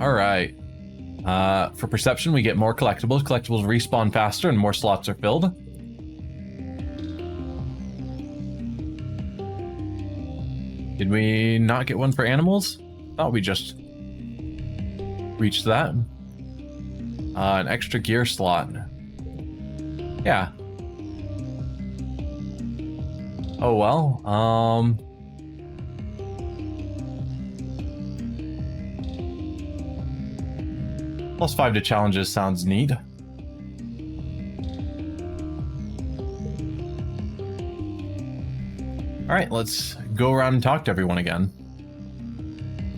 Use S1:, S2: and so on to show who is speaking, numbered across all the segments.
S1: Alright. For perception, we get more collectibles. Collectibles respawn faster and more slots are filled. Did we not get one for animals? Thought we just reached that. An extra gear slot. Yeah. Oh well. +5 to challenges sounds neat. Alright, let's go around and talk to everyone again.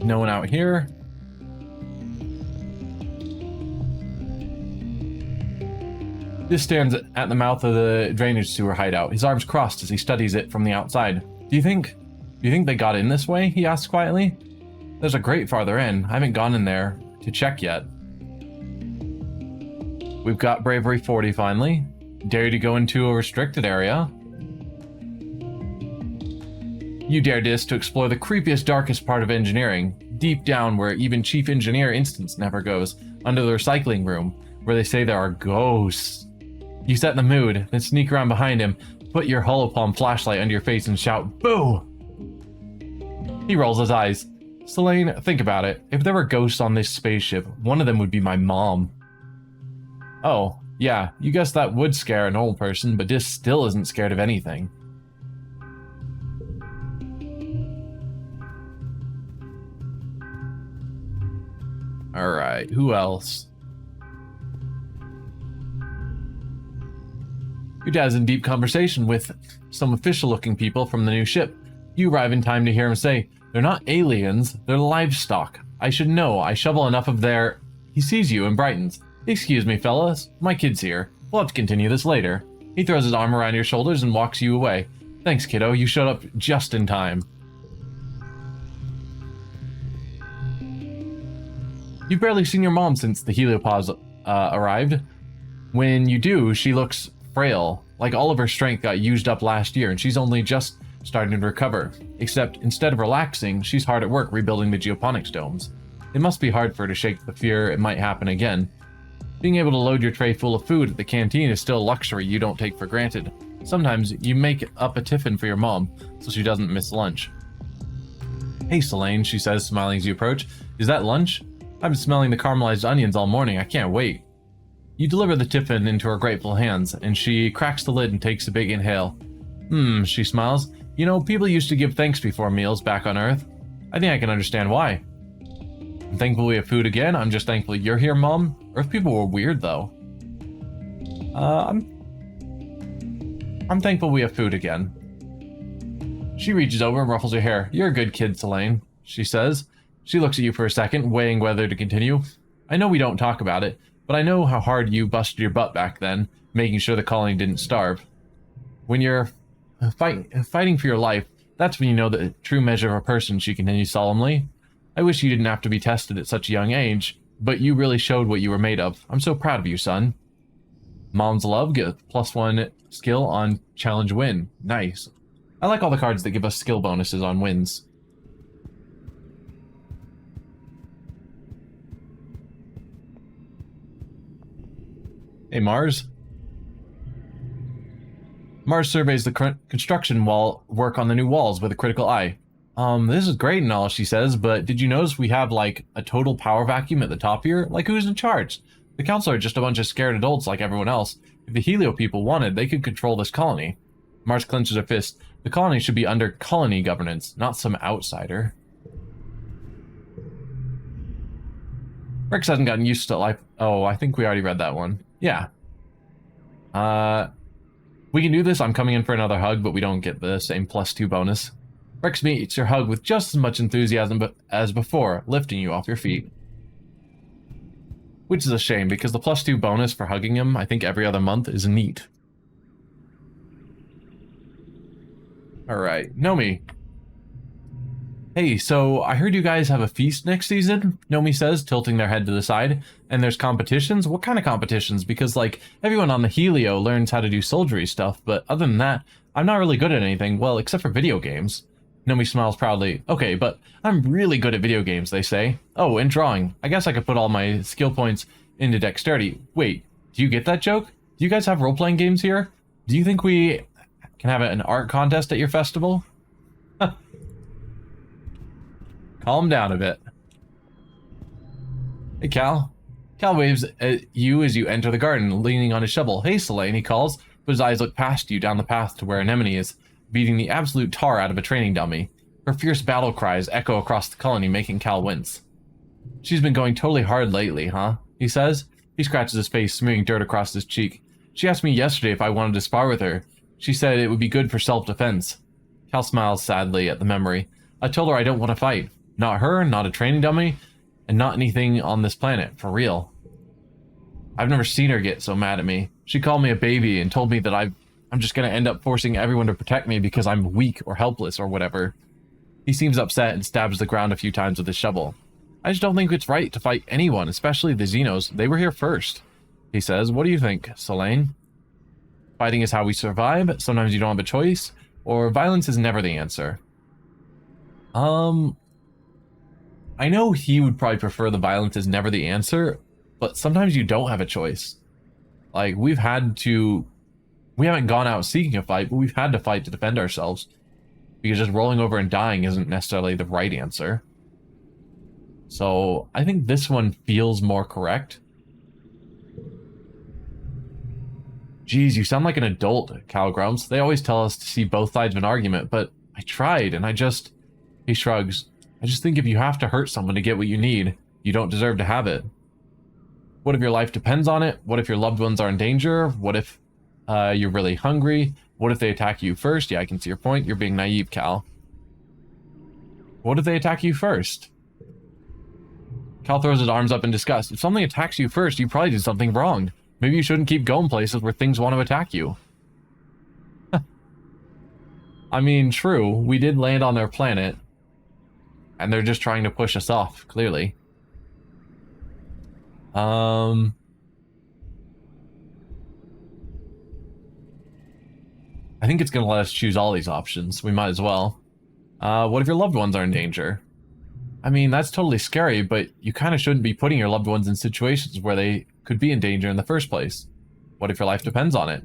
S1: No one out here. This stands at the mouth of the drainage sewer hideout, his arms crossed as he studies it from the outside. Do you think they got in this way? He asks quietly. There's a grate farther in. I haven't gone in there to check yet. We've got Bravery 40 finally. Dare you to go into a restricted area. You dare this to explore the creepiest, darkest part of engineering, deep down where even Chief Engineer Instance never goes, under the recycling room, where they say there are ghosts. You set the mood, then sneak around behind him, put your holopalm flashlight under your face and shout, "Boo!" He rolls his eyes. Selene, think about it. If there were ghosts on this spaceship, one of them would be my mom. Oh, yeah, you guess that would scare an old person, but Dis still isn't scared of anything. Alright, who else? Your dad's in deep conversation with some official-looking people from the new ship. You arrive in time to hear him say, "They're not aliens, they're livestock. I should know, I shovel enough of their..." He sees you and brightens. "Excuse me, fellas, my kid's here. We'll have to continue this later." He throws his arm around your shoulders and walks you away. "Thanks, kiddo, you showed up just in time." You've barely seen your mom since the heliopause arrived. When you do, she looks frail, like all of her strength got used up last year and she's only just starting to recover. Except instead of relaxing, she's hard at work rebuilding the geoponics domes. It must be hard for her to shake the fear it might happen again. Being able to load your tray full of food at the canteen is still a luxury you don't take for granted. Sometimes you make up a tiffin for your mom, so she doesn't miss lunch. "Hey, Selene," she says, smiling as you approach. "Is that lunch? I've been smelling the caramelized onions all morning. I can't wait." You deliver the tiffin into her grateful hands, and she cracks the lid and takes a big inhale. She smiles. "You know, people used to give thanks before meals back on Earth. I think I can understand why." "I'm thankful we have food again. I'm just thankful you're here, Mom. Earth people were weird, though." I'm thankful we have food again." She reaches over and ruffles her hair. "You're a good kid, Selene," she says. She looks at you for a second, weighing whether to continue. "I know we don't talk about it, but I know how hard you busted your butt back then, making sure the colony didn't starve. When you're fighting for your life, that's when you know the true measure of a person," she continues solemnly. "I wish you didn't have to be tested at such a young age, but you really showed what you were made of. I'm so proud of you, son." Mom's love, get +1 skill on challenge win. Nice. I like all the cards that give us skill bonuses on wins. Hey, Mars. Mars surveys the construction work on the new walls with a critical eye. This is great and all," she says, "but did you notice we have, like, a total power vacuum at the top here? Like, who's in charge? The council are just a bunch of scared adults like everyone else. If the Helio people wanted, they could control this colony." Mars clenches her fist. "The colony should be under colony governance, not some outsider." Rex hasn't gotten used to life. Oh, I think we already read that one. Yeah. We can do this. I'm coming in for another hug, but we don't get the same +2 bonus. Rex meets your hug with just as much enthusiasm as before, lifting you off your feet. Which is a shame, because the +2 bonus for hugging him, I think every other month, is neat. Alright, Nomi. "Hey, so I heard you guys have a feast next season," Nomi says, tilting their head to the side. "And there's competitions? What kind of competitions? Because, like, everyone on the Helio learns how to do soldiery stuff, but other than that, I'm not really good at anything, well, except for video games." Nomi smiles proudly. Okay, but I'm really good at video games, they say. Oh, and drawing. I guess I could put all my skill points into dexterity. Wait, do you get that joke? Do you guys have role-playing games here? Do you think we can have an art contest at your festival? Calm down a bit. Hey, Cal. Cal waves at you as you enter the garden, leaning on his shovel. Hey, Selene, he calls, but his eyes look past you down the path to where Anemone is, beating the absolute tar out of a training dummy. Her fierce battle cries echo across the colony, making Cal wince. She's been going totally hard lately, huh? He says. He scratches his face, smearing dirt across his cheek. She asked me yesterday if I wanted to spar with her. She said it would be good for self-defense. Cal smiles sadly at the memory. I told her I don't want to fight. Not her, not a training dummy, and not anything on this planet, for real. I've never seen her get so mad at me. She called me a baby and told me that I'm just going to end up forcing everyone to protect me because I'm weak or helpless or whatever. He seems upset and stabs the ground a few times with his shovel. I just don't think it's right to fight anyone, especially the Xenos. They were here first. He says, what do you think, Selene? Fighting is how we survive. Sometimes you don't have a choice. Or violence is never the answer. I know he would probably prefer the violence is never the answer, but sometimes you don't have a choice. Like, we haven't gone out seeking a fight, but we've had to fight to defend ourselves. Because just rolling over and dying isn't necessarily the right answer. So, I think this one feels more correct. Geez, you sound like an adult, Cal grumps. They always tell us to see both sides of an argument, but I tried, and He shrugs. I just think if you have to hurt someone to get what you need, you don't deserve to have it. What if your life depends on it? What if your loved ones are in danger? What if you're really hungry? What if they attack you first? Yeah, I can see your point. You're being naive, Cal. What if they attack you first? Cal throws his arms up in disgust. If something attacks you first, you probably did something wrong. Maybe you shouldn't keep going places where things want to attack you. I mean, true, we did land on their planet. And they're just trying to push us off, clearly. I think it's going to let us choose all these options. We might as well. What if your loved ones are in danger? I mean, that's totally scary, but you kind of shouldn't be putting your loved ones in situations where they could be in danger in the first place. What if your life depends on it?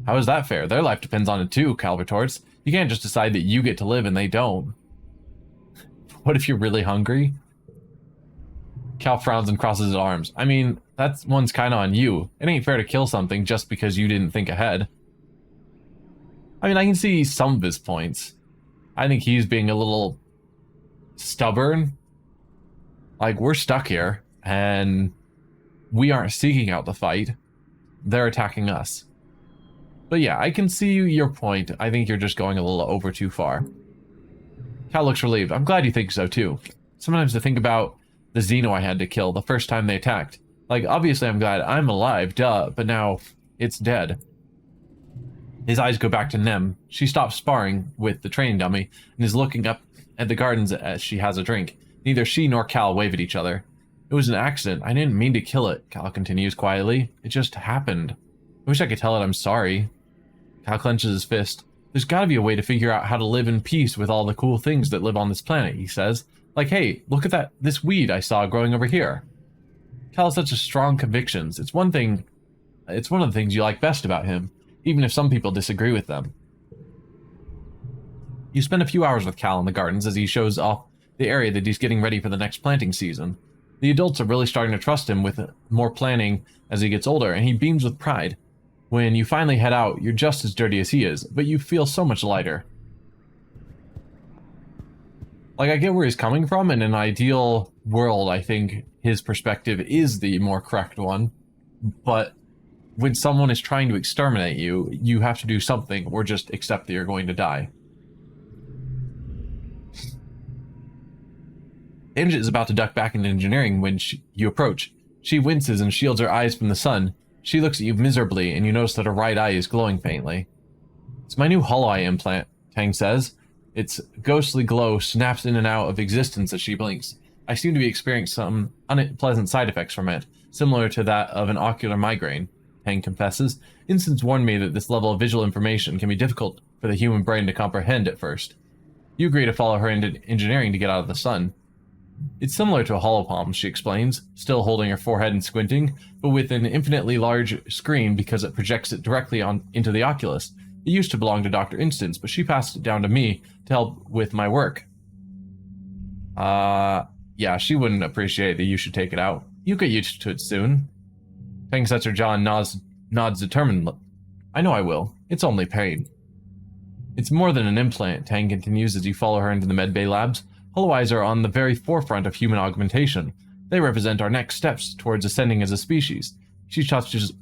S1: How is that fair? Their life depends on it too, Cal retorts. You can't just decide that you get to live and they don't. What if you're really hungry? Cal frowns and crosses his arms. I mean, that one's kind of on you. It ain't fair to kill something just because you didn't think ahead. I mean, I can see some of his points. I think he's being a little stubborn. Like, we're stuck here, and we aren't seeking out the fight. They're attacking us. But yeah, I can see your point. I think you're just going a little over too far. Cal looks relieved. I'm glad you think so, too. Sometimes I think about the Xeno I had to kill the first time they attacked. Like, obviously I'm glad I'm alive, duh, but now it's dead. His eyes go back to Nem. She stops sparring with the training dummy and is looking up at the gardens as she has a drink. Neither she nor Cal wave at each other. It was an accident. I didn't mean to kill it, Cal continues quietly. It just happened. I wish I could tell it I'm sorry. Cal clenches his fist. There's gotta be a way to figure out how to live in peace with all the cool things that live on this planet, he says. Like, hey, look at this weed I saw growing over here. Cal has such strong convictions. It's one of the things you like best about him, even if some people disagree with them. You spend a few hours with Cal in the gardens as he shows off the area that he's getting ready for the next planting season. The adults are really starting to trust him with more planning as he gets older, and he beams with pride. When you finally head out, you're just as dirty as he is, but you feel so much lighter. Like, I get where he's coming from. In an ideal world, I think his perspective is the more correct one. But when someone is trying to exterminate you, you have to do something or just accept that you're going to die. Ange is about to duck back into engineering when you approach. She winces and shields her eyes from the sun. She looks at you miserably, and you notice that her right eye is glowing faintly. It's my new hollow eye implant, Tang says. Its ghostly glow snaps in and out of existence as she blinks. I seem to be experiencing some unpleasant side effects from it, similar to that of an ocular migraine, Tang confesses. Instance warned me that this level of visual information can be difficult for the human brain to comprehend at first. You agree to follow her into engineering to get out of the sun. It's similar to a holopalm, she explains, still holding her forehead and squinting, but with an infinitely large screen because it projects it directly into the Oculus. It used to belong to Dr. Instance, but she passed it down to me to help with my work. Yeah, she wouldn't appreciate that you should take it out. You'll get used to it soon. Tang sets her jaw and nods determinedly. I know I will. It's only pain. It's more than an implant, Tang continues as you follow her into the medbay labs. Hollow eyes are on the very forefront of human augmentation. They represent our next steps towards ascending as a species. She touches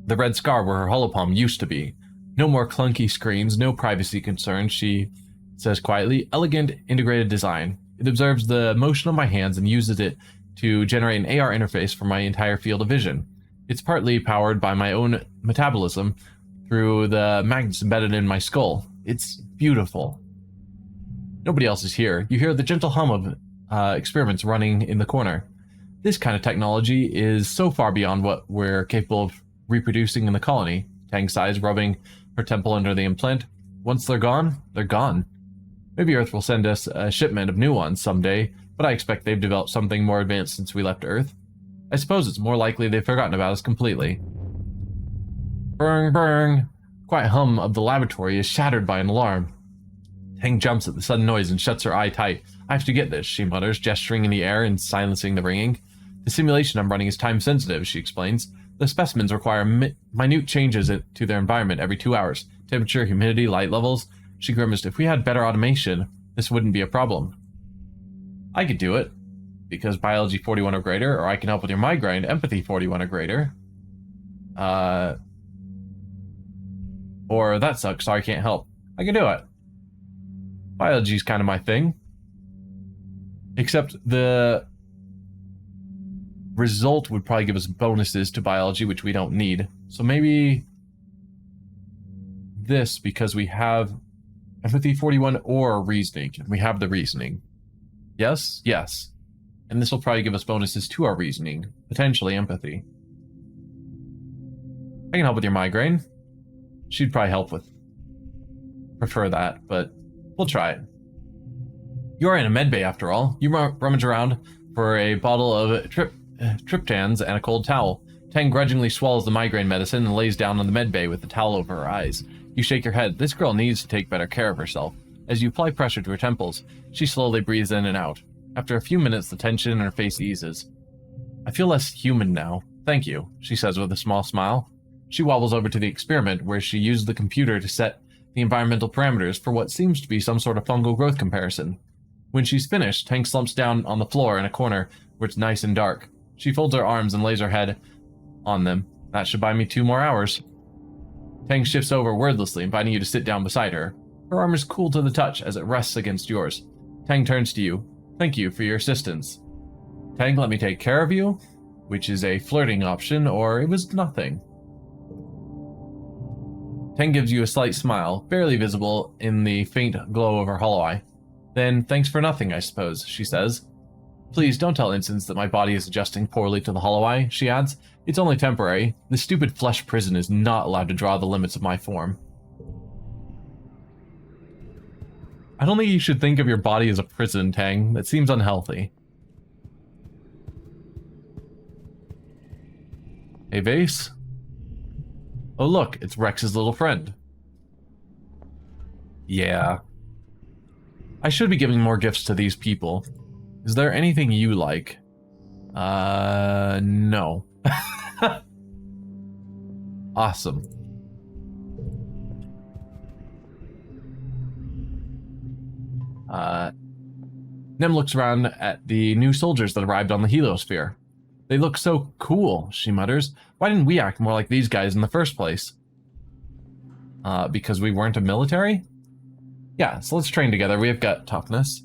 S1: the red scar where her holopalm used to be. No more clunky screens, no privacy concerns, she says quietly. Elegant, integrated design. It observes the motion of my hands and uses it to generate an AR interface for my entire field of vision. It's partly powered by my own metabolism through the magnets embedded in my skull. It's beautiful. Nobody else is here. You hear the gentle hum of experiments running in the corner. This kind of technology is so far beyond what we're capable of reproducing in the colony. Tang sighs, rubbing her temple under the implant. Once they're gone, they're gone. Maybe Earth will send us a shipment of new ones someday, but I expect they've developed something more advanced since we left Earth. I suppose it's more likely they've forgotten about us completely. Burn, burn. Quiet hum of the laboratory is shattered by an alarm. Tang jumps at the sudden noise and shuts her eye tight. I have to get this, she mutters, gesturing in the air and silencing the ringing. The simulation I'm running is time-sensitive, she explains. The specimens require minute changes to their environment every 2 hours. Temperature, humidity, light levels. She grimaced. If we had better automation, this wouldn't be a problem. I could do it, because biology 41 or greater, or I can help with your migraine, empathy 41 or greater. Or that sucks, so I can't help. I can do it. Biology's kind of my thing. Except the result would probably give us bonuses to biology, which we don't need. So maybe this, because we have empathy 41 or reasoning. We have the reasoning. Yes? Yes. And this will probably give us bonuses to our reasoning. Potentially empathy. I can help with your migraine. She'd probably prefer that, but we'll try it. You're in a medbay after all. You rummage around for a bottle of triptans and a cold towel. Tang grudgingly swallows the migraine medicine and lays down on the medbay with the towel over her eyes. You shake your head. This girl needs to take better care of herself. As you apply pressure to her temples, she slowly breathes in and out. After a few minutes, the tension in her face eases. I feel less human now. Thank you, she says with a small smile. She wobbles over to the experiment where she uses the computer to set the environmental parameters for what seems to be some sort of fungal growth comparison. When she's finished, Tang slumps down on the floor in a corner where it's nice and dark. She folds her arms and lays her head on them. That should buy me 2 more hours. Tang shifts over wordlessly, inviting you to sit down beside her. Her arm is cool to the touch as it rests against yours. Tang turns to you. Thank you for your assistance. Tang, let me take care of you, which is a flirting option, or it was nothing. Tang gives you a slight smile, barely visible in the faint glow of her hollow eye. Then, thanks for nothing, I suppose, she says. Please don't tell Instance that my body is adjusting poorly to the hollow eye, she adds. It's only temporary. This stupid flesh prison is not allowed to draw the limits of my form. I don't think you should think of your body as a prison, Tang. That seems unhealthy. Hey, Vase? Oh look, it's Rex's little friend. Yeah. I should be giving more gifts to these people. Is there anything you like? No. Awesome. Nem looks around at the new soldiers that arrived on the heliosphere. They look so cool, she mutters. Why didn't we act more like these guys in the first place? Because we weren't a military? Yeah, so let's train together. We have got toughness.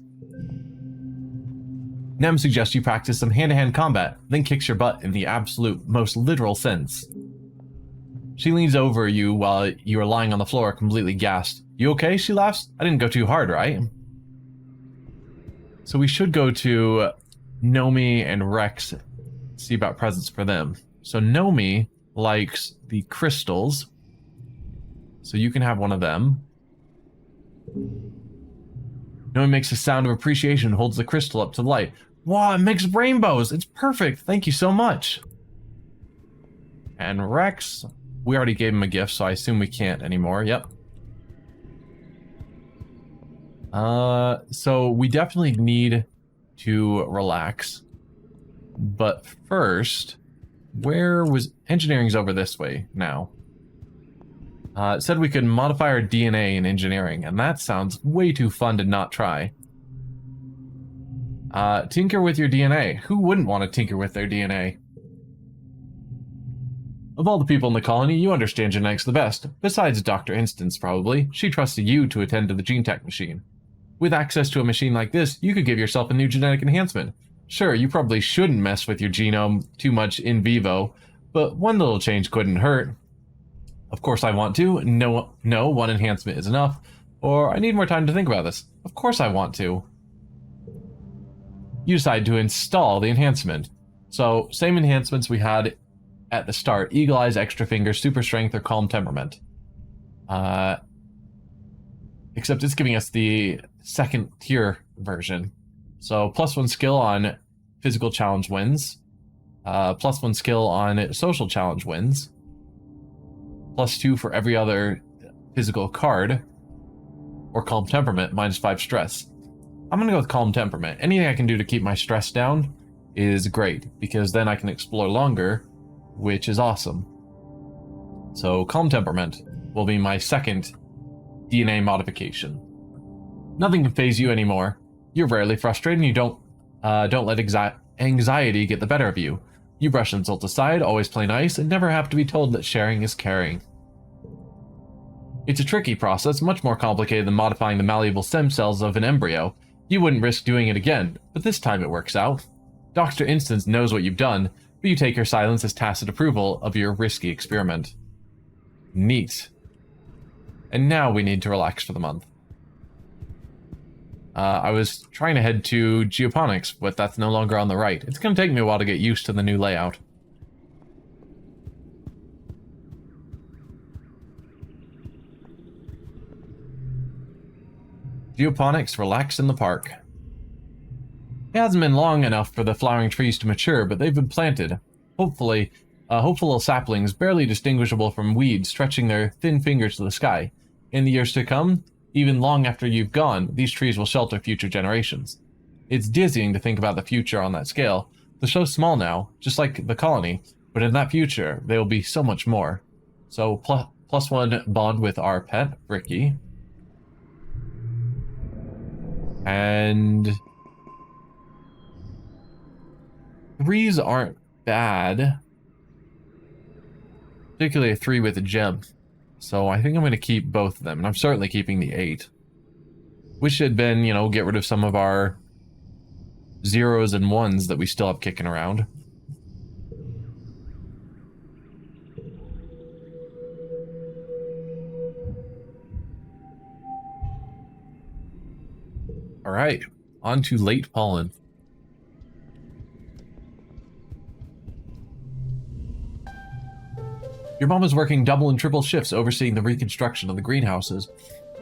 S1: Nem suggests you practice some hand-to-hand combat, then kicks your butt in the absolute, most literal sense. She leans over you while you are lying on the floor, completely gassed. You okay? She laughs. I didn't go too hard, right? So we should go to Nomi and Rex, see about presents for them. So Nomi likes the crystals, so you can have one of them. Knowing makes a sound of appreciation and holds the crystal up to the light. Wow, it makes rainbows! It's perfect! Thank you so much! And Rex, we already gave him a gift, so I assume we can't anymore. Yep. So we definitely need to relax. But first, where was... Engineering's over this way now. It said we could modify our DNA in engineering, and that sounds way too fun to not try. Tinker with your DNA. Who wouldn't want to tinker with their DNA? Of all the people in the colony, you understand genetics the best. Besides Dr. Instance, probably. She trusted you to attend to the gene tech machine. With access to a machine like this, you could give yourself a new genetic enhancement. Sure, you probably shouldn't mess with your genome too much in vivo, but one little change couldn't hurt. Of course I want to. No, one enhancement is enough. Or I need more time to think about this. Of course I want to. You decide to install the enhancement. So, same enhancements we had at the start. Eagle Eyes, Extra Fingers, Super Strength, or Calm Temperament. Except it's giving us the second tier version. So, +1 skill on physical challenge wins. +1 skill on social challenge wins. +2 for every other physical card. Or Calm Temperament, -5 stress. I'm gonna go with Calm Temperament. Anything I can do to keep my stress down is great, because then I can explore longer, which is awesome. So Calm Temperament will be my second DNA modification. Nothing can faze you anymore. You're rarely frustrated, and you don't let anxiety get the better of you. You brush insults aside, always play nice, and never have to be told that sharing is caring. It's a tricky process, much more complicated than modifying the malleable stem cells of an embryo. You wouldn't risk doing it again, but this time it works out. Dr. Instance knows what you've done, but you take her silence as tacit approval of your risky experiment. Neat. And now we need to relax for the month. I was trying to head to Geoponics, but that's no longer on the right. It's going to take me a while to get used to the new layout. Geoponics, relax in the park. It hasn't been long enough for the flowering trees to mature, but they've been planted. Hopefully, hopeful little saplings, barely distinguishable from weeds, stretching their thin fingers to the sky. In the years to come, even long after you've gone, these trees will shelter future generations. It's dizzying to think about the future on that scale. They're so small now, just like the colony, but in that future, they will be so much more. So, +1 bond with our pet, Ricky. And 3s aren't bad. Particularly a 3 with a gem. So I think I'm going to keep both of them. And I'm certainly keeping the 8. Wish it had been, you know, get rid of some of our 0s and 1s that we still have kicking around. Alright, on to late pollen. Your mom is working double and triple shifts overseeing the reconstruction of the greenhouses.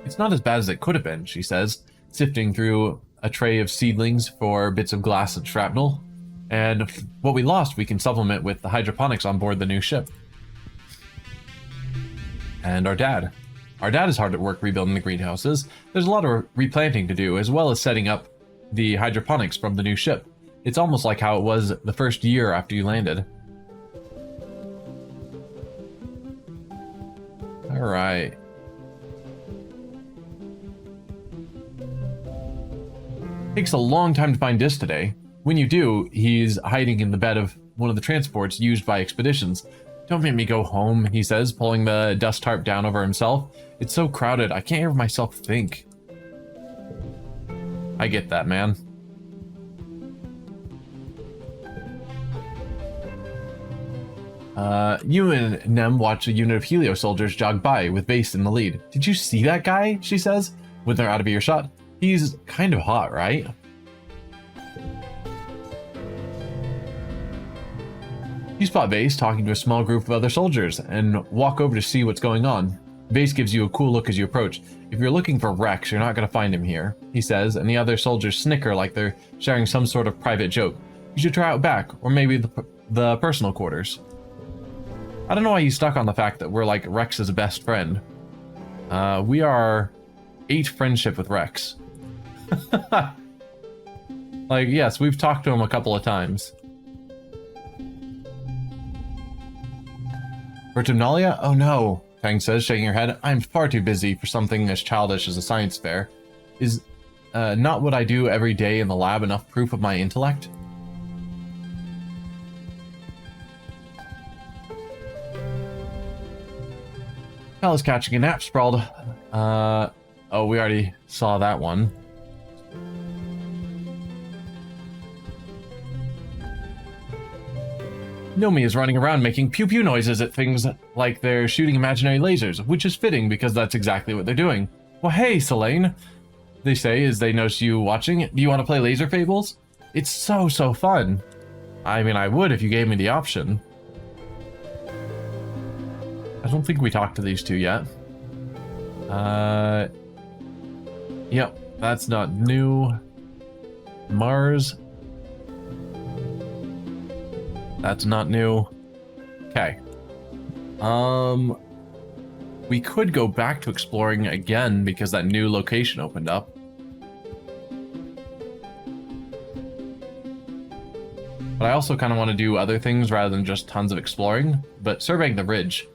S1: It's not as bad as it could have been, she says, sifting through a tray of seedlings for bits of glass and shrapnel. And what we lost we can supplement with the hydroponics on board the new ship. And our dad. Our dad is hard at work rebuilding the greenhouses. There's a lot of replanting to do, as well as setting up the hydroponics from the new ship. It's almost like how it was the first year after you landed. Alright. Takes a long time to find Dis today. When you do, he's hiding in the bed of one of the transports used by expeditions. Don't make me go home, he says, pulling the dust tarp down over himself. It's so crowded, I can't hear myself think. I get that, man. You and Nem watch a unit of Helio soldiers jog by, with Base in the lead. Did you see that guy? She says, when they're out of earshot. He's kind of hot, right? You spot Base talking to a small group of other soldiers, and walk over to see what's going on. Base gives you a cool look as you approach. If you're looking for Rex, you're not going to find him here, he says, and the other soldiers snicker like they're sharing some sort of private joke. You should try out back, or maybe the personal quarters. I don't know why he's stuck on the fact that we're like Rex's best friend. We are 8 friendship with Rex. Like, yes, we've talked to him a couple of times. Vertumnalia? Oh no, Fang says, shaking her head. I'm far too busy for something as childish as a science fair. Is not what I do every day in the lab enough proof of my intellect? Hell is catching a nap, sprawled. Oh, we already saw that one. Nomi is running around making pew-pew noises at things like they're shooting imaginary lasers, which is fitting because that's exactly what they're doing. Well, hey, Selene, they say as they notice you watching. Do you want to play Laser Fables? It's so fun. I mean, I would if you gave me the option. I don't think we talked to these two yet. Yep, that's not new. Mars. That's not new. Okay. We could go back to exploring again because that new location opened up. But I also kind of want to do other things rather than just tons of exploring. But surveying the ridge,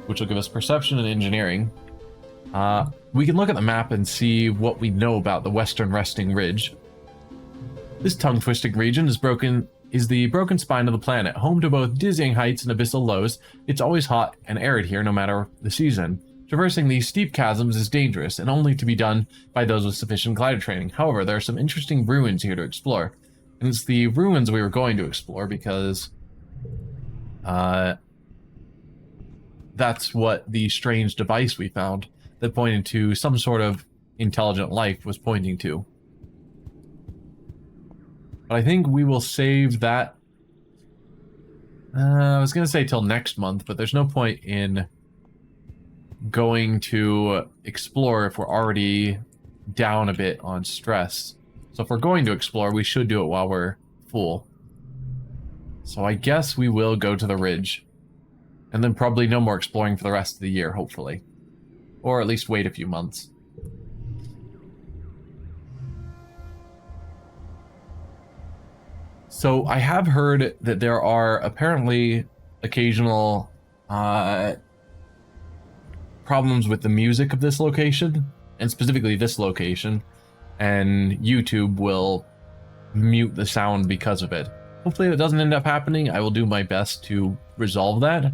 S1: which will give us perception and engineering. We can look at the map and see what we know about the Western Resting Ridge. This tongue-twisting region is the broken spine of the planet, home to both dizzying heights and abyssal lows. It's always hot and arid here no matter the season. Traversing these steep chasms is dangerous and only to be done by those with sufficient glider training. However, there are some interesting ruins here to explore. And it's the ruins we were going to explore because that's what the strange device we found that pointed to some sort of intelligent life was pointing to. But I think we will save that. I was going to say till next month, but there's no point in going to explore if we're already down a bit on stress. So if we're going to explore, we should do it while we're full. So I guess we will go to the ridge. And then probably no more exploring for the rest of the year, hopefully. Or at least wait a few months. So I have heard that there are apparently occasional problems with the music of this location, and specifically this location, and YouTube will mute the sound because of it. Hopefully that doesn't end up happening. I will do my best to resolve that,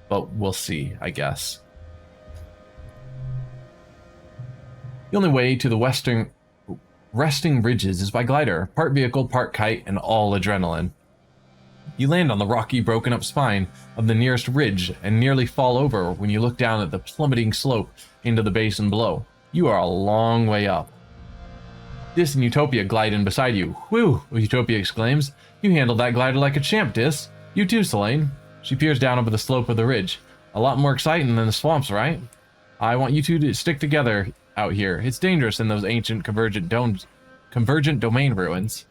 S1: but we'll see, I guess. The only way to the Western Resting Ridges is by glider, part vehicle, part kite, and all adrenaline. You land on the rocky, broken up spine of the nearest ridge and nearly fall over when you look down at the plummeting slope into the basin below. You are a long way up. Dis and Utopia glide in beside you. Whew, Utopia exclaims. You handled that glider like a champ, Dis. You too, Selene. She peers down over the slope of the ridge. A lot more exciting than the swamps, right? I want you two to stick together out here. It's dangerous in those ancient convergent domain ruins.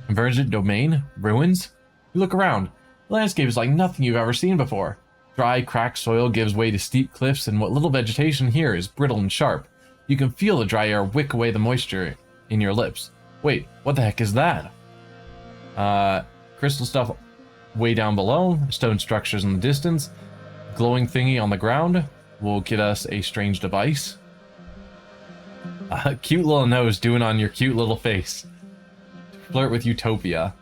S1: Convergent domain? Ruins? You look around. The landscape is like nothing you've ever seen before. Dry, cracked soil gives way to steep cliffs, and what little vegetation here is brittle and sharp. You can feel the dry air wick away the moisture in your lips. Wait, what the heck is that? Crystal stuff way down below, stone structures in the distance, glowing thingy on the ground will get us a strange device. Cute little nose doing on your cute little face. Flirt with Utopia.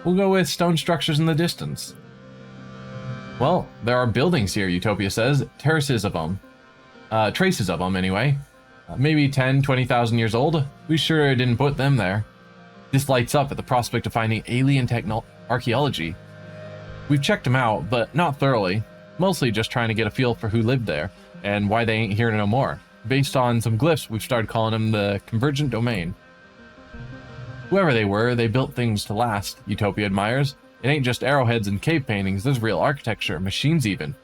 S1: We'll go with stone structures in the distance. Well, there are buildings here, Utopia says. Traces of them anyway. Maybe 10, 20,000 years old. We sure didn't put them there. This lights up at the prospect of finding alien archaeology. We've checked them out, but not thoroughly. Mostly just trying to get a feel for who lived there, and why they ain't here no more. Based on some glyphs, we've started calling them the Convergent Domain. Whoever they were, they built things to last, Utopia admires. It ain't just arrowheads and cave paintings, there's real architecture, machines even.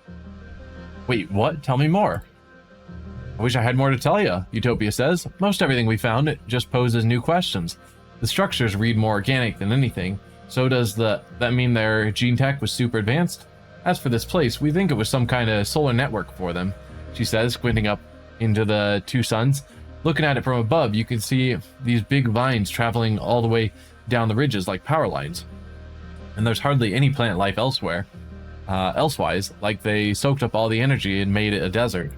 S1: Wait, what? Tell me more. I wish I had more to tell you, Utopia says. Most everything we found, it just poses new questions. The structures read more organic than anything, so does that mean their gene tech was super advanced? As for this place, we think it was some kind of solar network for them, she says, squinting up into the two suns. Looking at it from above, you can see these big vines traveling all the way down the ridges like power lines. And there's hardly any plant life elsewhere. Elsewise, like they soaked up all the energy and made it a desert.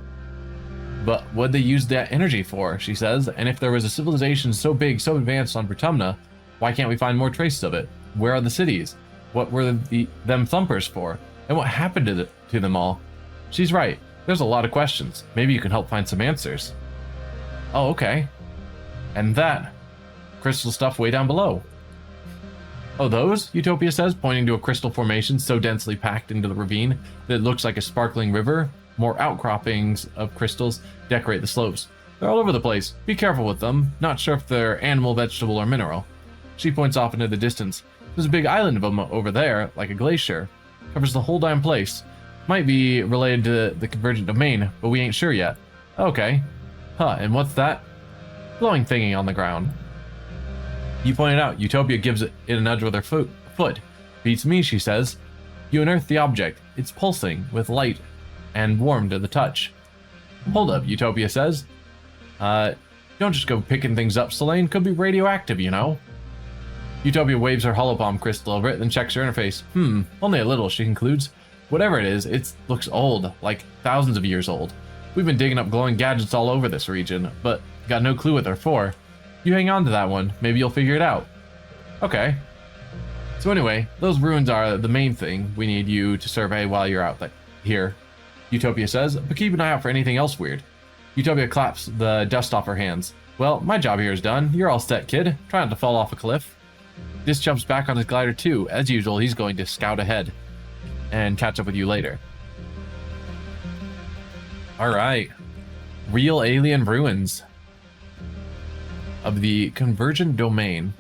S1: But what'd they use that energy for, she says, and if there was a civilization so big, so advanced on Vertumna, why can't we find more traces of it? Where are the cities? What were them thumpers for? And what happened to them all? She's right. There's a lot of questions. Maybe you can help find some answers. Oh, okay. And that crystal stuff way down below. Oh, those? Utopia says, pointing to a crystal formation so densely packed into the ravine that it looks like a sparkling river. More outcroppings of crystals decorate the slopes. They're all over the place. Be careful with them. Not sure if they're animal, vegetable, or mineral. She points off into the distance. There's a big island of them over there, like a glacier. Covers the whole damn place. Might be related to the convergent domain, but we ain't sure yet. Okay. Huh, and what's that? Glowing thingy on the ground. You point it out. Utopia gives it a nudge with her foot. Beats me, she says. You unearth the object. It's pulsing with light and warm to the touch. Hold up, Utopia says. Don't just go picking things up, Selene. Could be radioactive, you know. Utopia waves her holopalm crystal over it, then checks her interface. Only a little, she concludes. Whatever it is, it looks old, like thousands of years old. We've been digging up glowing gadgets all over this region, but got no clue what they're for. You hang on to that one, maybe you'll figure it out. Okay. So anyway, those ruins are the main thing we need you to survey while you're out here, Utopia says, but keep an eye out for anything else weird. Utopia claps the dust off her hands. Well, my job here is done. You're all set, kid. Try not to fall off a cliff. This jumps back on his glider too. As usual, he's going to scout ahead and catch up with you later. Alright. Real alien ruins of the convergent domain.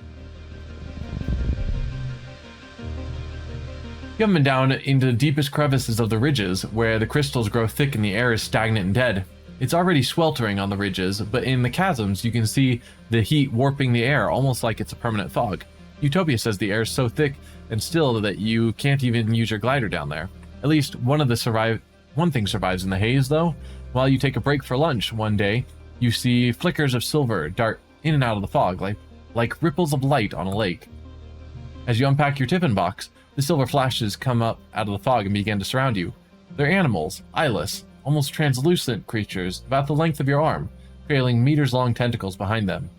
S1: You haven't been down into the deepest crevices of the ridges, where the crystals grow thick and the air is stagnant and dead. It's already sweltering on the ridges, but in the chasms you can see the heat warping the air, almost like it's a permanent fog. Utopia says the air is so thick and still that you can't even use your glider down there. At least one thing survives in the haze, though. While you take a break for lunch one day, you see flickers of silver dart in and out of the fog, like ripples of light on a lake. As you unpack your tiffin box, the silver flashes come up out of the fog and begin to surround you. They're animals, eyeless, almost translucent creatures about the length of your arm, trailing meters-long tentacles behind them.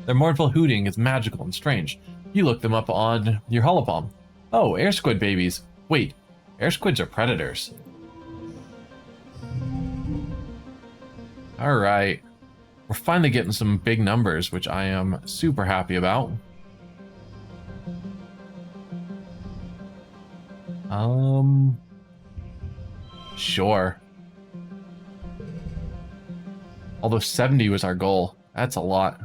S1: Their mournful hooting is magical and strange. You look them up on your holopalm. Oh, air squid babies. Wait, air squids are predators. Alright. We're finally getting some big numbers, which I am super happy about. Sure. Although 70 was our goal. That's a lot.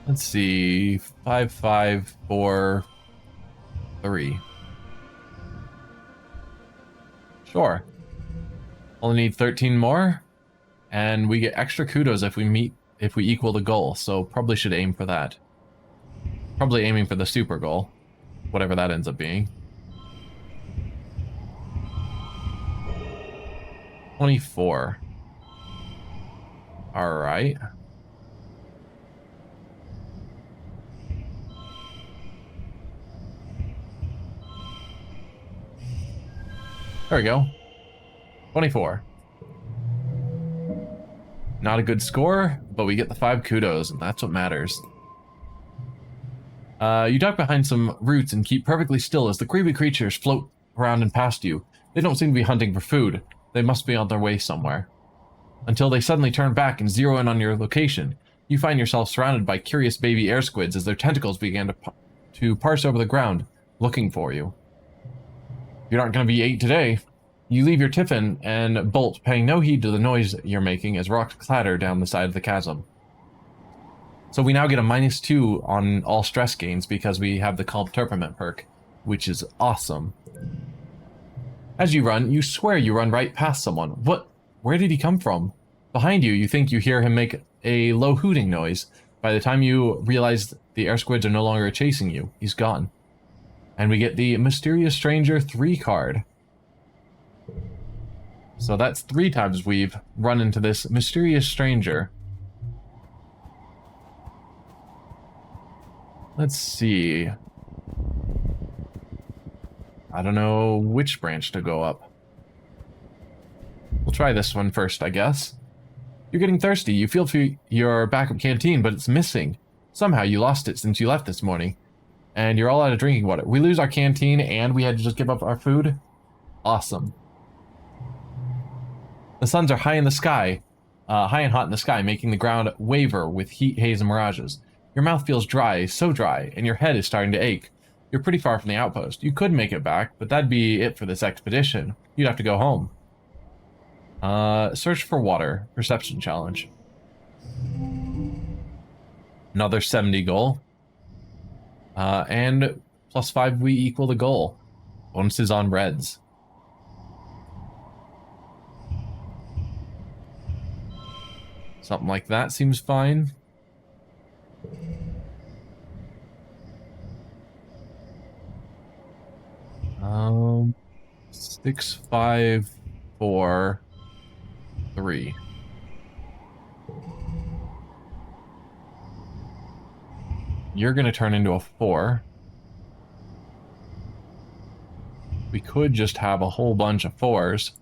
S1: Let's see. 5, 5, 4, 3. Sure. Only need 13 more, and we get extra kudos if we equal the goal, so probably should aim for that. Probably aiming for the super goal, whatever that ends up being. 24. Alright. There we go. 24. Not a good score, but we get the 5 kudos, and that's what matters. You duck behind some roots and keep perfectly still as the creepy creatures float around and past you. They don't seem to be hunting for food. They must be on their way somewhere. Until they suddenly turn back and zero in on your location. You find yourself surrounded by curious baby air squids as their tentacles begin to parse over the ground, looking for you. You aren't going to be ate today. You leave your tiffin and bolt, paying no heed to the noise you're making as rocks clatter down the side of the chasm. So we now get a -2 on all stress gains because we have the Calm Temperament perk, which is awesome. As you run, you swear you run right past someone. What? Where did he come from? Behind you, you think you hear him make a low hooting noise. By the time you realize the air squids are no longer chasing you, he's gone. And we get the Mysterious Stranger 3 card. So that's 3 times we've run into this Mysterious Stranger. Let's see. I don't know which branch to go up. We'll try this one first, I guess. You're getting thirsty. You feel for your backup canteen, but it's missing. Somehow you lost it since you left this morning. And you're all out of drinking water. We lose our canteen and we had to just give up our food? Awesome. The suns are high in the sky. High and hot in the sky, making the ground waver with heat, haze, and mirages. Your mouth feels dry, so dry, and your head is starting to ache. You're pretty far from the outpost. You could make it back, but that'd be it for this expedition. You'd have to go home. Search for water. Perception challenge. Another 70 goal. And +5 we equal the goal. Bonuses on reds. Something like that seems fine. 6, 5, 4, 3. You're gonna turn into a 4. We could just have a whole bunch of 4s.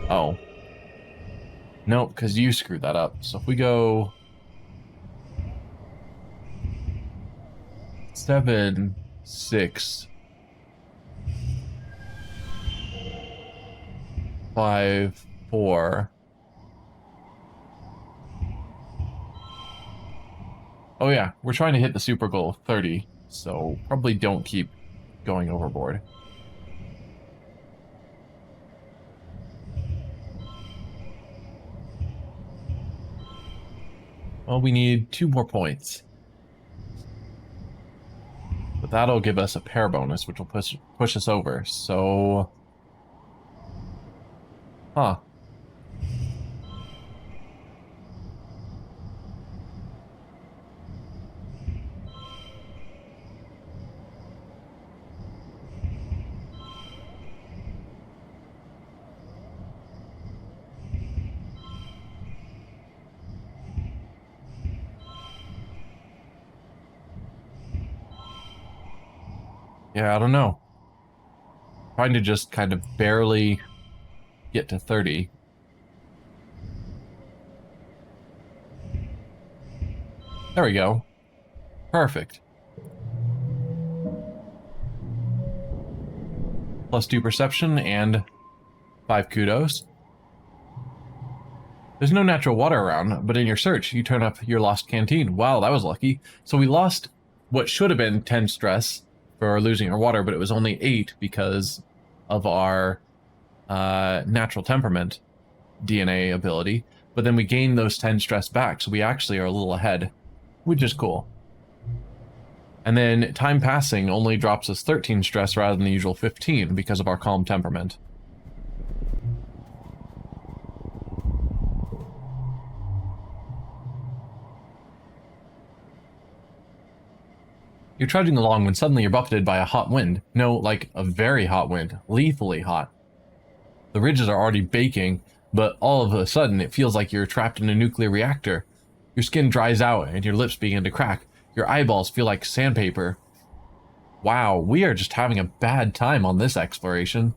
S1: Oh. Nope, because you screwed that up. So if we go 7, 6, 5, 4. Oh yeah, we're trying to hit the super goal of 30, so probably don't keep going overboard. Well, we need 2 more points. But that'll give us a pair bonus, which will push us over, so... Huh. Yeah, I don't know. Trying to just kind of barely get to 30. There we go. Perfect. +2 perception and 5 kudos. There's no natural water around, but in your search, you turn up your lost canteen. Wow, that was lucky. So we lost what should have been 10 stress for losing our water, but it was only 8 because of our natural temperament DNA ability. But then we gained those 10 stress back, so we actually are a little ahead, which is cool. And then time passing only drops us 13 stress rather than the usual 15 because of our calm temperament. You're trudging along when suddenly you're buffeted by a hot wind. No, like a very hot wind. Lethally hot. The ridges are already baking, but all of a sudden it feels like you're trapped in a nuclear reactor. Your skin dries out and your lips begin to crack. Your eyeballs feel like sandpaper. Wow, we are just having a bad time on this exploration.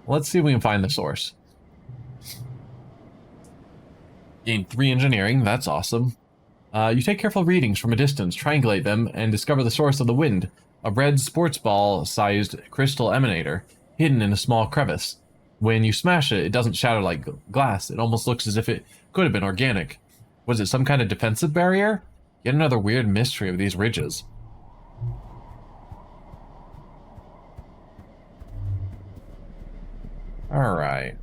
S1: Let's see if we can find the source. Gain 3 engineering, that's awesome. You take careful readings from a distance, triangulate them, and discover the source of the wind. A red sports ball-sized crystal emanator, hidden in a small crevice. When you smash it, it doesn't shatter like glass. It almost looks as if it could have been organic. Was it some kind of defensive barrier? Yet another weird mystery of these ridges. Alright.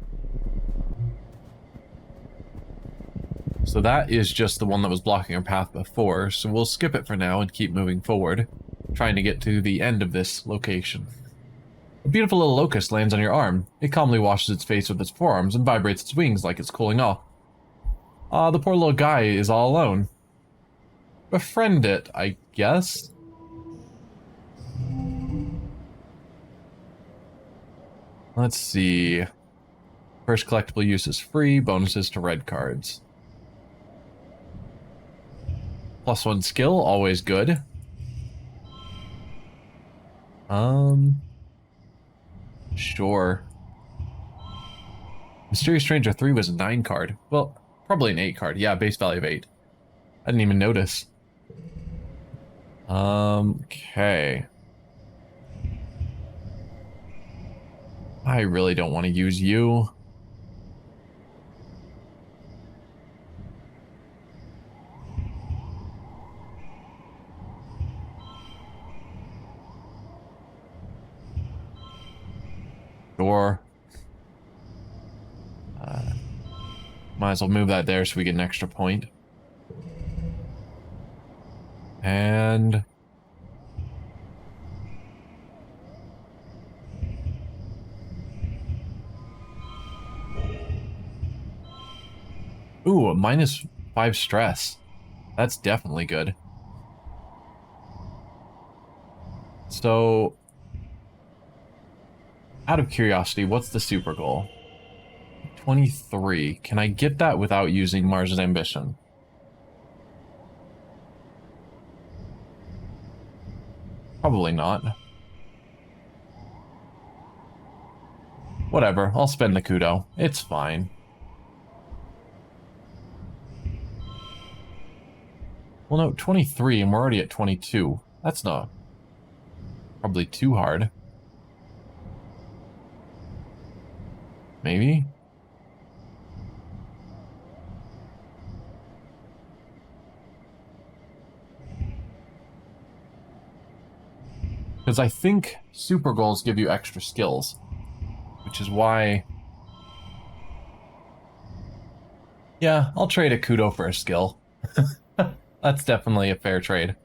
S1: So that is just the one that was blocking our path before, so we'll skip it for now and keep moving forward, trying to get to the end of this location. A beautiful little locust lands on your arm. It calmly washes its face with its forearms and vibrates its wings like it's cooling off. The poor little guy is all alone. Befriend it, I guess? Let's see. First collectible use is free, bonuses to red cards. +1 skill, always good. Sure. Mysterious Stranger 3 was a 9 card. Well, probably an 8 card. Yeah, base value of 8. I didn't even notice. Okay. I really don't want to use you. Sure. Might as well move that there so we get an extra point. And... ooh, a -5 stress. That's definitely good. So... out of curiosity, what's the super goal? 23. Can I get that without using Mars's Ambition? Probably not. Whatever, I'll spend the kudo. It's fine. Well, no, 23, and we're already at 22. That's not probably too hard. Maybe? Because I think super goals give you extra skills, which is why... yeah, I'll trade a kudo for a skill. That's definitely a fair trade.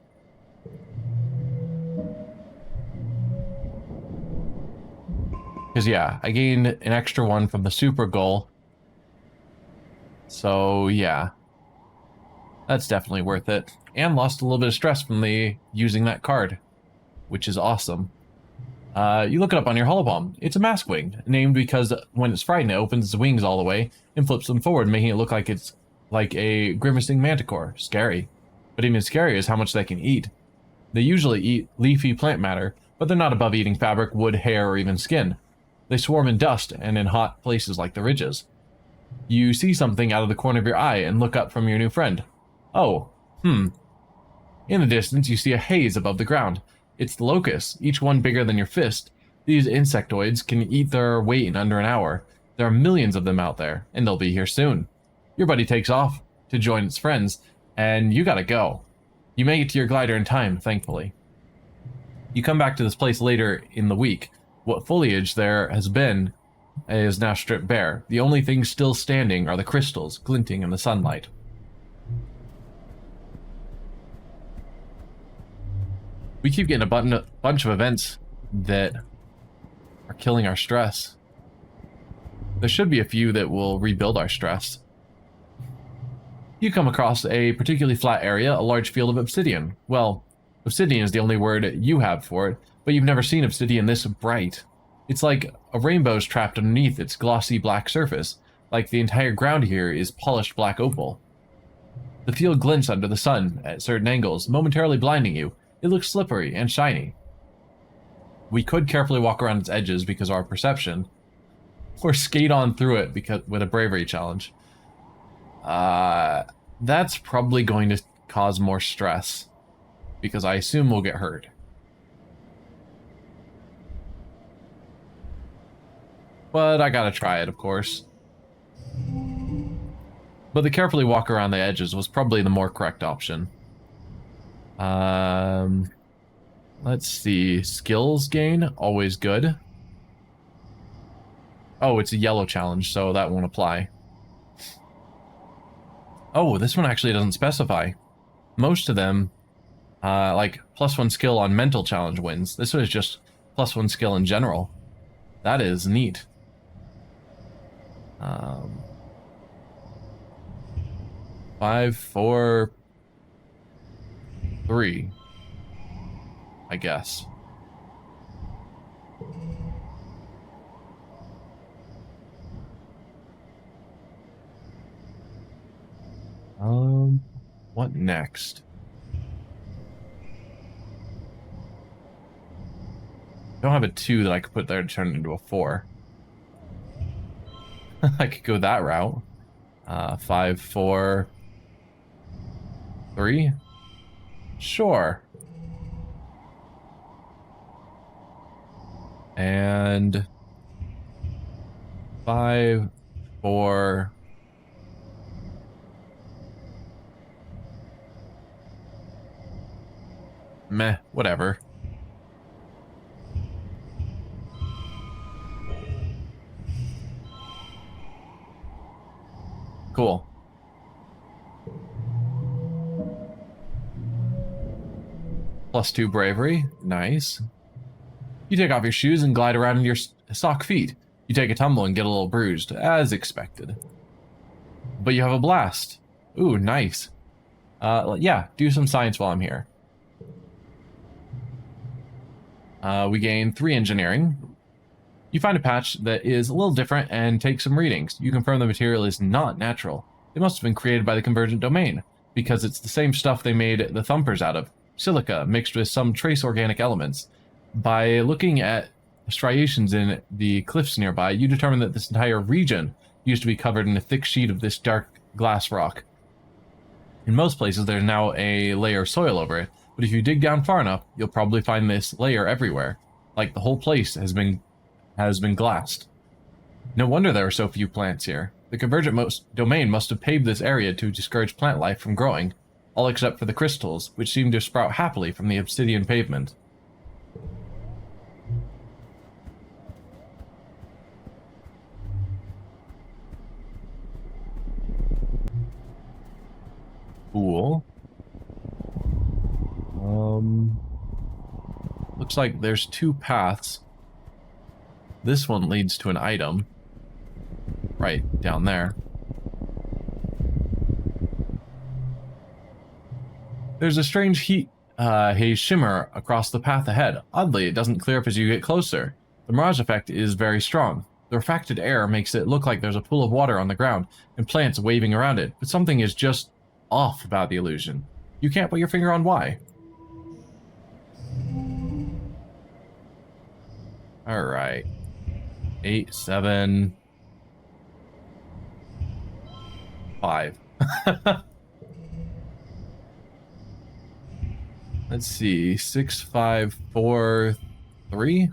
S1: Because yeah, I gained an extra one from the super goal. So yeah, that's definitely worth it. And lost a little bit of stress from using that card, which is awesome. You look it up on your holopalm. It's a mask wing, named because when it's frightened, it opens its wings all the way and flips them forward, making it look like it's like a grimacing manticore. Scary. But even scarier is how much they can eat. They usually eat leafy plant matter, but they're not above eating fabric, wood, hair, or even skin. They swarm in dust and in hot places like the ridges. You see something out of the corner of your eye and look up from your new friend. Oh, In the distance, you see a haze above the ground. It's the locusts, each one bigger than your fist. These insectoids can eat their weight in under an hour. There are millions of them out there, and they'll be here soon. Your buddy takes off to join its friends, and you gotta go. You make it to your glider in time, thankfully. You come back to this place later in the week. What foliage there has been is now stripped bare. The only things still standing are the crystals glinting in the sunlight. We keep getting a bunch of events that are killing our stress. There should be a few that will rebuild our stress. You come across a particularly flat area, a large field of obsidian. Well, obsidian is the only word you have for it, but you've never seen obsidian this bright. It's like a rainbow's trapped underneath its glossy black surface, like the entire ground here is polished black opal. The field glints under the sun at certain angles, momentarily blinding you. It looks slippery and shiny. We could carefully walk around its edges because of our perception, or skate on through it with a bravery challenge. That's probably going to cause more stress, because I assume we'll get hurt. But I gotta try it, of course. But the carefully walk around the edges was probably the more correct option. Let's see. Skills gain, always good. Oh, it's a yellow challenge, so that won't apply. Oh, this one actually doesn't specify. Most of them, like +1 skill on mental challenge wins. This one is just +1 skill in general. That is neat. 5, 4, 3, I guess. What next? Don't have a 2 that I could put there to turn it into a 4. I could go that route. 5, 4, 3. Sure. And 5, 4. Meh, whatever. Cool. +2 bravery. Nice. You take off your shoes and glide around in your sock feet. You take a tumble and get a little bruised, as expected. But you have a blast. Ooh, nice. Yeah, do some science while I'm here. We gain 3 engineering. You find a patch that is a little different and take some readings. You confirm the material is not natural. It must have been created by the Convergent Domain, because it's the same stuff they made the Thumpers out of. Silica mixed with some trace organic elements. By looking at striations in the cliffs nearby, you determine that this entire region used to be covered in a thick sheet of this dark glass rock. In most places, there's now a layer of soil over it, but if you dig down far enough, you'll probably find this layer everywhere. Like the whole place has been glassed. No wonder there are so few plants here. The Convergent Domain must have paved this area to discourage plant life from growing, all except for the crystals, which seem to sprout happily from the obsidian pavement. Cool. Looks like there's 2 paths. This one leads to an item. Right down there. There's a strange heat haze shimmer across the path ahead. Oddly, it doesn't clear up as you get closer. The mirage effect is very strong. The refracted air makes it look like there's a pool of water on the ground and plants waving around it, but something is just off about the illusion. You can't put your finger on why. Alright. 8, 7, 5. Let's see. 6, 5, 4, 3.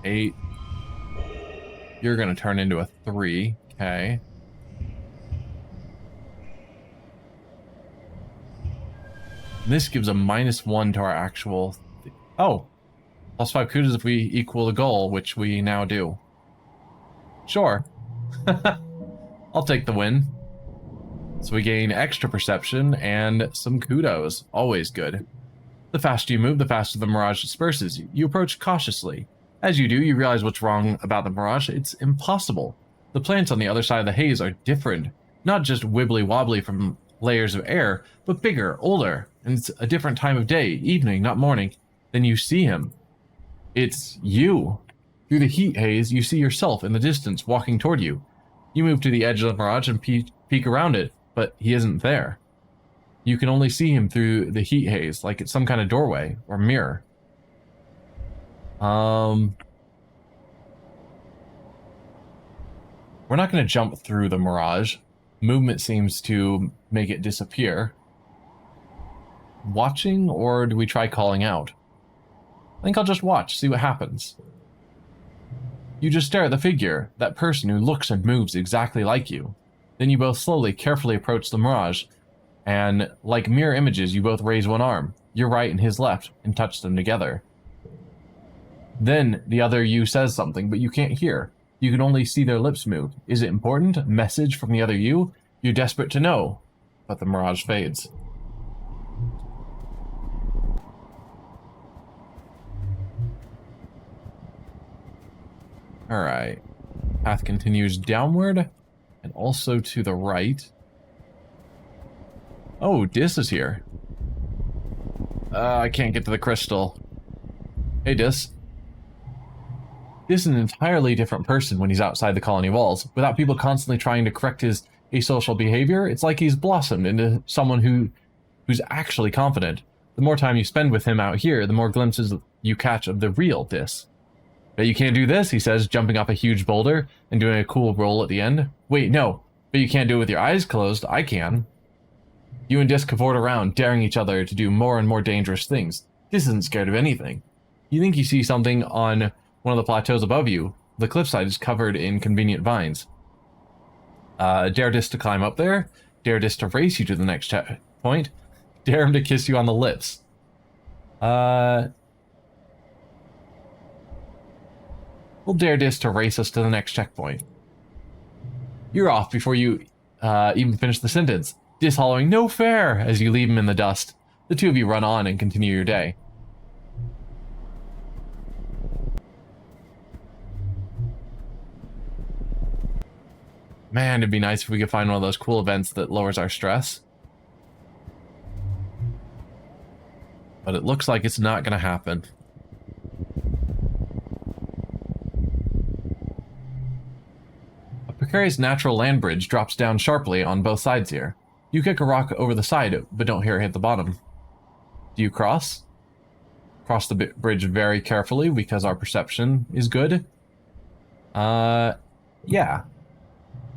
S1: Eight. You're gonna turn into a 3. Okay. This gives a -1 to our actual... Oh! +5 kudos if we equal the goal, which we now do. Sure. I'll take the win. So we gain extra perception and some kudos. Always good. The faster you move, the faster the mirage disperses. You approach cautiously. As you do, you realize what's wrong about the mirage. It's impossible. The plants on the other side of the haze are different. Not just wibbly-wobbly from layers of air, but bigger, older, and it's a different time of day, evening, not morning. Then you see him. It's you. Through the heat haze, you see yourself in the distance, walking toward you. You move to the edge of the mirage and peek around it, but he isn't there. You can only see him through the heat haze, like it's some kind of doorway or mirror. We're not going to jump through the mirage. Movement seems to make it disappear. Watching, or do we try calling out? I think I'll just watch, see what happens. You just stare at the figure, that person who looks and moves exactly like you. Then you both slowly, carefully approach the mirage, and like mirror images, you both raise one arm, your right and his left, and touch them together. Then the other you says something, but you can't hear. You can only see their lips move. Is it important? Message from the other you? You're desperate to know. But the mirage fades. Alright. Path continues downward and also to the right. Oh, Dis is here. I can't get to the crystal. Hey, Dis. Dis is an entirely different person when he's outside the colony walls. Without people constantly trying to correct his asocial behavior, it's like he's blossomed into someone who's actually confident. The more time you spend with him out here, the more glimpses you catch of the real Dis. Bet you can't do this, he says, jumping off a huge boulder and doing a cool roll at the end. Wait, no. But you can't do it with your eyes closed. I can. You and Dis cavort around, daring each other to do more and more dangerous things. Dis isn't scared of anything. You think you see something on one of the plateaus above you. The cliffside is covered in convenient vines. Dare Dis to climb up there. Dare Dis to race you to the next checkpoint. Dare him to kiss you on the lips. We'll dare Dis to race us to the next checkpoint. You're off before you even finish the sentence. Dis hollering, "No fair!" as you leave him in the dust. The two of you run on and continue your day. Man, it'd be nice if we could find one of those cool events that lowers our stress. But it looks like it's not going to happen. A precarious natural land bridge drops down sharply on both sides here. You kick a rock over the side, but don't hear it hit the bottom. Do you cross? Cross the bridge very carefully because our perception is good. Yeah.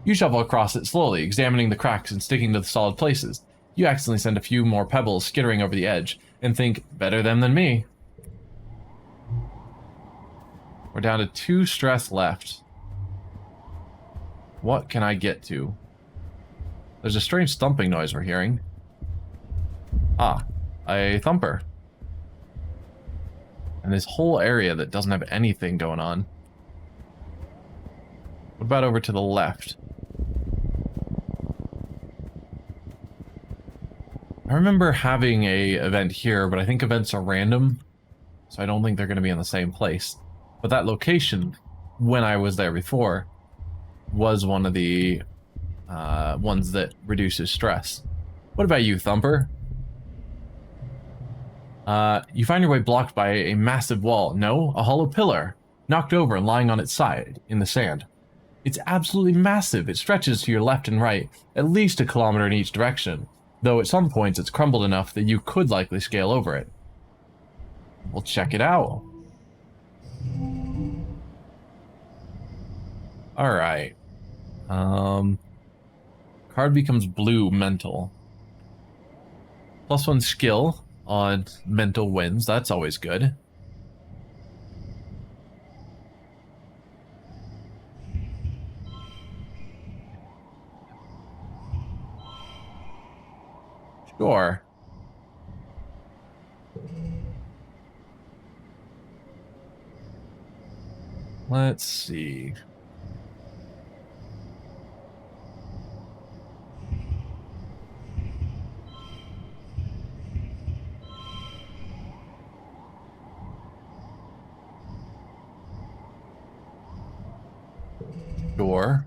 S1: You shovel across it slowly, examining the cracks and sticking to the solid places. You accidentally send a few more pebbles skittering over the edge, and think, better them than me. We're down to 2 stress left. What can I get to? There's a strange thumping noise we're hearing. Ah, a thumper. And this whole area that doesn't have anything going on. What about over to the left? I remember having a event here, but I think events are random, so I don't think they're going to be in the same place. But that location, when I was there before, was one of the ones that reduces stress. What about you, Thumper? You find your way blocked by a massive wall. No, a hollow pillar, knocked over and lying on its side in the sand. It's absolutely massive. It stretches to your left and right, at least 1 kilometer in each direction, though at some points it's crumbled enough that you could likely scale over it. We'll check it out. Alright. Card becomes blue mental. +1 skill on mental wins. That's always good. Sure. Let's see. Sure.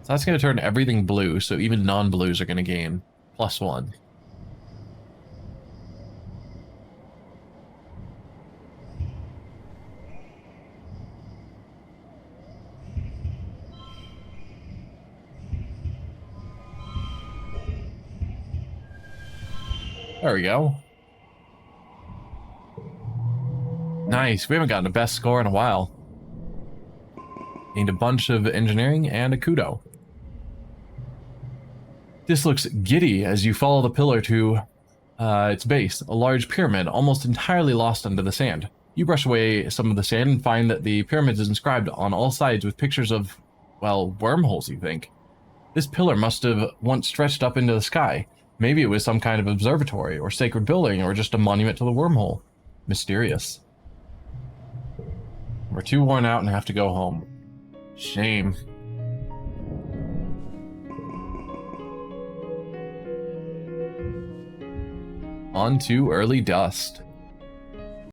S1: So that's going to turn everything blue, so even non-blues are going to gain +1. There we go. Nice. We haven't gotten a best score in a while. Gained a bunch of engineering and a kudo. This looks giddy as you follow the pillar to its base, a large pyramid almost entirely lost under the sand. You brush away some of the sand and find that the pyramid is inscribed on all sides with pictures of, well, wormholes, you think. This pillar must have once stretched up into the sky. Maybe it was some kind of observatory or sacred building or just a monument to the wormhole. Mysterious. We're too worn out and have to go home. Shame. On to early dust.